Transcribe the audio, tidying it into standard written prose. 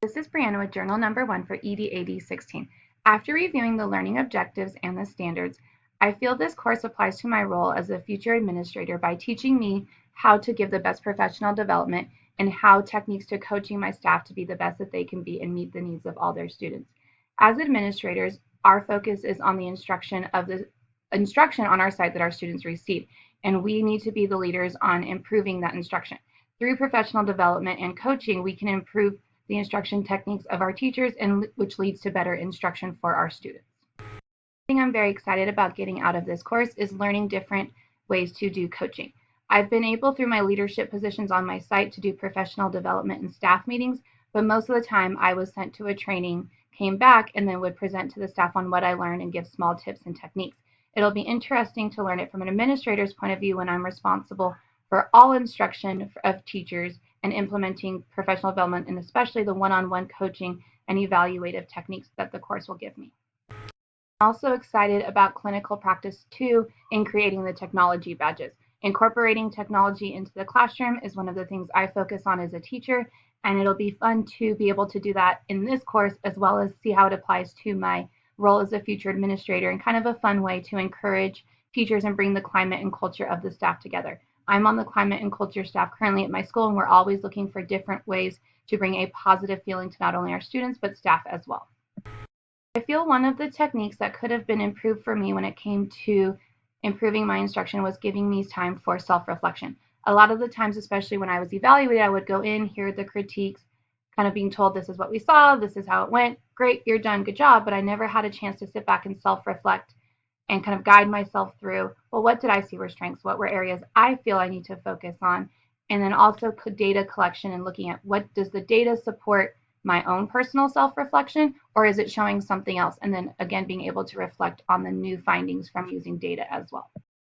This is Brianna with journal number 1 for EDAD 16. After reviewing the learning objectives and the standards, I feel this course applies to my role as a future administrator by teaching me how to give the best professional development and how techniques to coaching my staff to be the best that they can be and meet the needs of all their students. As administrators, our focus is on the instruction on our side that our students receive, and we need to be the leaders on improving that instruction. Through professional development and coaching, we can improve the instruction techniques of our teachers, and which leads to better instruction for our students. The thing I'm very excited about getting out of this course is learning different ways to do coaching. I've been able through my leadership positions on my site to do professional development and staff meetings, but most of the time I was sent to a training, came back, and then would present to the staff on what I learned and give small tips and techniques. It'll be interesting to learn it from an administrator's point of view when I'm responsible for all instruction of teachers and implementing professional development, and especially the one-on-one coaching and evaluative techniques that the course will give me. I'm also excited about clinical practice 2 in creating the technology badges. Incorporating technology into the classroom is one of the things I focus on as a teacher, and it'll be fun to be able to do that in this course as well as see how it applies to my role as a future administrator, and kind of a fun way to encourage teachers and bring the climate and culture of the staff together. I'm on the climate and culture staff currently at my school, and we're always looking for different ways to bring a positive feeling to not only our students but staff as well. I feel one of the techniques that could have been improved for me when it came to improving my instruction was giving me time for self-reflection. A lot of the times, especially when I was evaluated, I would go in, hear the critiques, kind of being told this is what we saw, this is how it went, great, you're done, good job, but I never had a chance to sit back and self-reflect and kind of guide myself through, well, what did I see were strengths? What were areas I feel I need to focus on? And then also data collection and looking at what does the data support my own personal self-reflection, or is it showing something else? And then again, being able to reflect on the new findings from using data as well.